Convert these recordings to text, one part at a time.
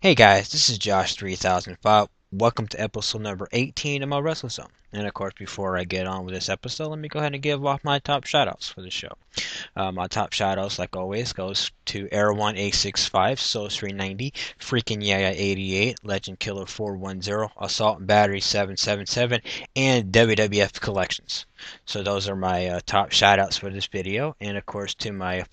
Hey guys, this is Josh 3005. Welcome to episode number 18 of my Wrestle Zone. And of course, before I get on with this episode, let me go ahead and give off my top shoutouts for the show. My top shoutouts, like always, goes to Air1865, Soul390, Freaking Yaya 88, Legend Killer 410, Assault and Battery 777, and WWF Collections. So those are my top shoutouts for this video, and of course to my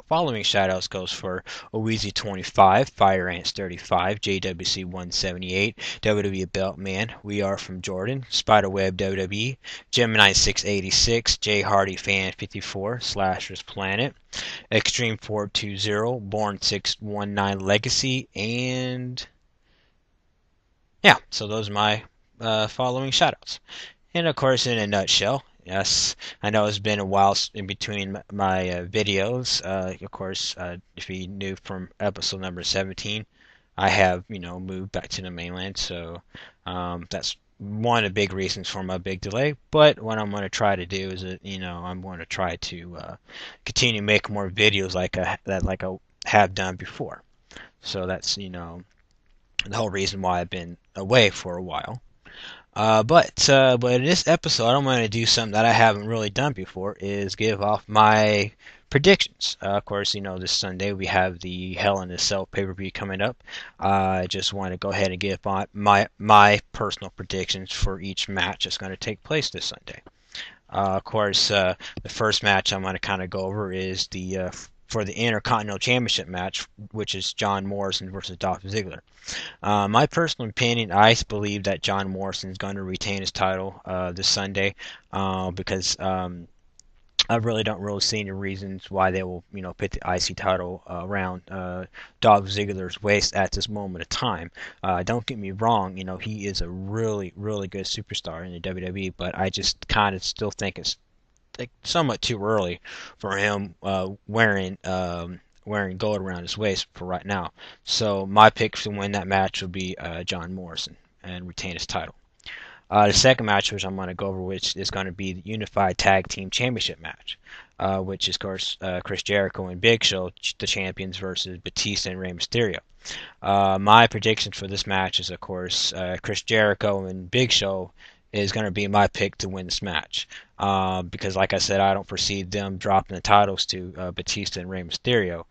following shoutouts goes for Oweezy25, Fire Ants 35, JWC 178, WWE Beltman, We Are From Jordan, Spiderweb WWE, Gemini 686, J Hardy Fan 54, Slashers Planet, Extreme 420, Born 619 Legacy, and yeah, so those are my following shoutouts. And of course, in a nutshell, yes, I know it's been a while in between my videos. Of course, if you knew from episode number 17, I have, moved back to the mainland. So that's one of the big reasons for my big delay. But what I'm going to try to do is, I'm going to try to continue to make more videos like I have done before. So that's, the whole reason why I've been away for a while. But in this episode, I'm going to do something that I haven't really done before, is give off my predictions. Of course, this Sunday we have the Hell in a Cell pay-per-view coming up. I just want to go ahead and give my personal predictions for each match that's going to take place this Sunday. Of course, the first match I'm going to kind of go over is the for the Intercontinental Championship match, which is John Morrison versus Dolph Ziggler. My personal opinion, I believe that John Morrison is going to retain his title this Sunday because I really don't see any reasons why they will, put the IC title around Dolph Ziggler's waist at this moment of time. Don't get me wrong, he is a really, really good superstar in the WWE, but I just kind of still think it's somewhat too early for him wearing gold around his waist for right now. So my pick to win that match will be John Morrison and retain his title. The second match, which I'm going to go over, which is going to be the Unified Tag Team Championship match, which is, of course, Chris Jericho and Big Show, the champions, versus Batista and Rey Mysterio. My prediction for this match is, of course, Chris Jericho and Big Show is going to be my pick to win this match. Because, like I said, I don't foresee them dropping the titles to Batista and Rey Mysterio.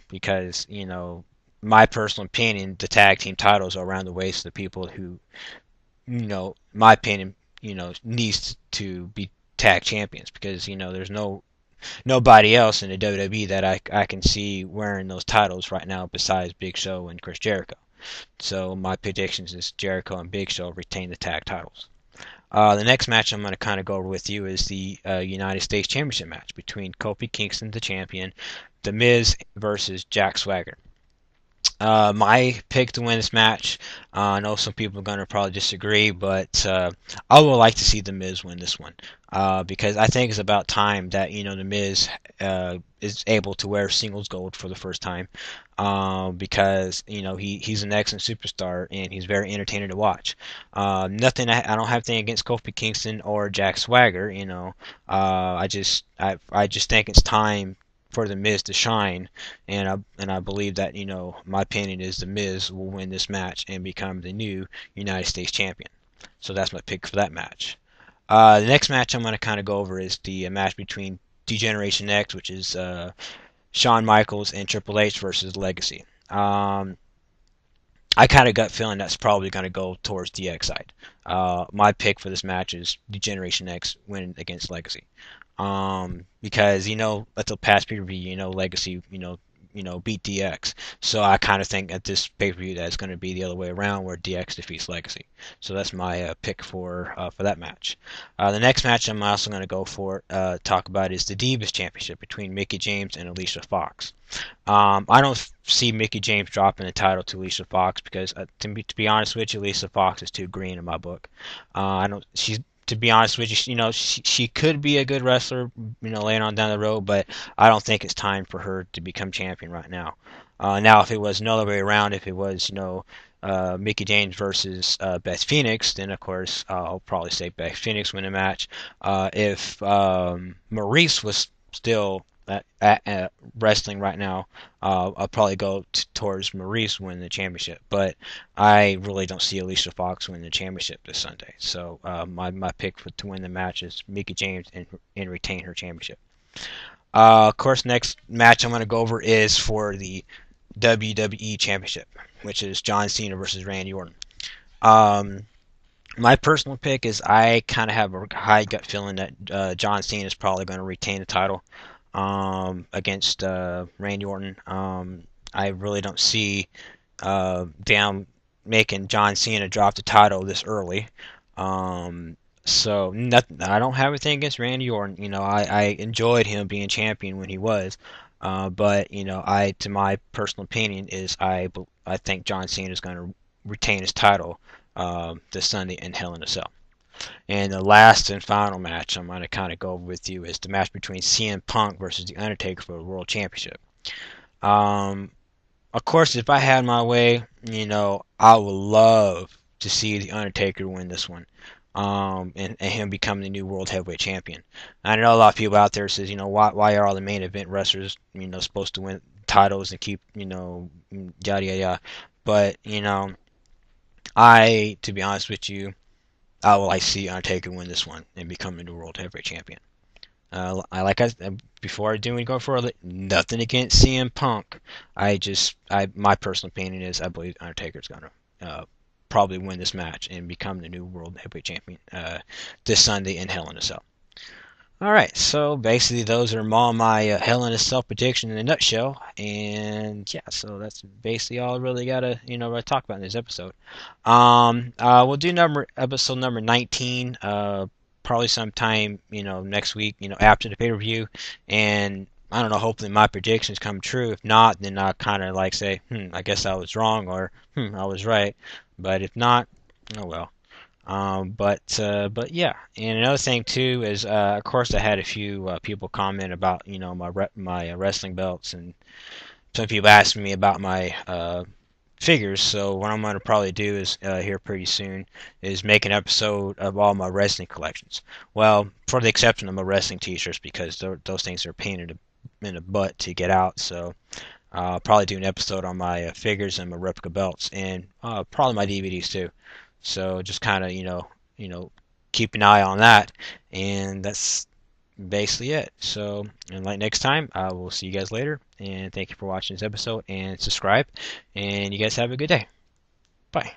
Because, my personal opinion, the tag team titles are around the waist of the people who, my opinion, needs to be tag champions. Because, there's nobody else in the WWE that I can see wearing those titles right now besides Big Show and Chris Jericho. So my predictions is Jericho and Big Show retain the tag titles. The next match I'm going to kind of go over with you is the United States Championship match between Kofi Kingston, the champion, The Miz versus Jack Swagger. My pick to win this match, I know some people are going to probably disagree, but I would like to see The Miz win this one. Because I think it's about time that, The Miz is able to wear singles gold for the first time. Because, he's an excellent superstar and he's very entertaining to watch. I don't have anything against Kofi Kingston or Jack Swagger, I just think it's time for the Miz to shine, and I believe that, my opinion is the Miz will win this match and become the new United States champion. So that's my pick for that match. The next match I'm going to kind of go over is the match between D-Generation X, which is Shawn Michaels and Triple H versus Legacy. I kind of gut feeling that's probably going to go towards the X side. My pick for this match is D-Generation X winning against Legacy. Because at the past pay-per-view, Legacy, beat DX. So I kind of think at this pay-per-view that it's going to be the other way around, where DX defeats Legacy. So that's my pick for that match. The next match I'm also going to go for talk about is the Divas Championship between Mickie James and Alicia Fox. I don't see Mickie James dropping the title to Alicia Fox because, to be honest with you, Alicia Fox is too green in my book. I don't. She's To be honest with you, she could be a good wrestler, later on down the road, but I don't think it's time for her to become champion right now. Now, if it was another way around, if it was, Mickie James versus Beth Phoenix, then of course I'll probably say Beth Phoenix win the match. If Maurice was still wrestling right now, I'll probably go towards Maurice winning the championship. But I really don't see Alicia Fox winning the championship this Sunday. So my pick to win the match is Mickie James and retain her championship. Of course, next match I'm going to go over is for the WWE Championship, which is John Cena versus Randy Orton. Um, my personal pick is I kind of have a high gut feeling that John Cena is probably going to retain the title against Randy Orton. I really don't see them making John Cena drop the title this early. So nothing, I don't have anything against Randy Orton. I enjoyed him being champion when he was. But to my personal opinion is I think John Cena is going to retain his title this Sunday in Hell in a Cell. And the last and final match I'm going to kind of go with you is the match between CM Punk versus The Undertaker for the World Championship. Um, of course, if I had my way, I would love to see The Undertaker win this one. And him become the new World Heavyweight Champion. I know a lot of people out there says, why are all the main event wrestlers, supposed to win titles and keep, yada yada yada. But, to be honest with you, I would like to see Undertaker win this one and become the new World Heavyweight Champion. Before I do and go further, nothing against CM Punk. My personal opinion is I believe Undertaker's gonna probably win this match and become the new World Heavyweight Champion this Sunday in Hell in a Cell. All right, so basically those are all my Hell in a Cell prediction in a nutshell, and yeah, so that's basically all I really gotta talk about in this episode. We'll do episode number 19. Probably sometime next week. After the pay per view, and I don't know. Hopefully my predictions come true. If not, then I'll kind of like say, I guess I was wrong, or I was right. But if not, oh well. But yeah, and another thing too is, of course, I had a few people comment about my wrestling belts, and some people asking me about my figures. So what I'm gonna probably do is here pretty soon is make an episode of all my wrestling collections. Well, for the exception of my wrestling T-shirts, because those things are painted in the butt to get out. So I'll probably do an episode on my figures and my replica belts, and probably my DVDs too. So just kind of keep an eye on that, and that's basically it. So, and like next time, I will see you guys later, and thank you for watching this episode, and subscribe, and you guys have a good day. Bye.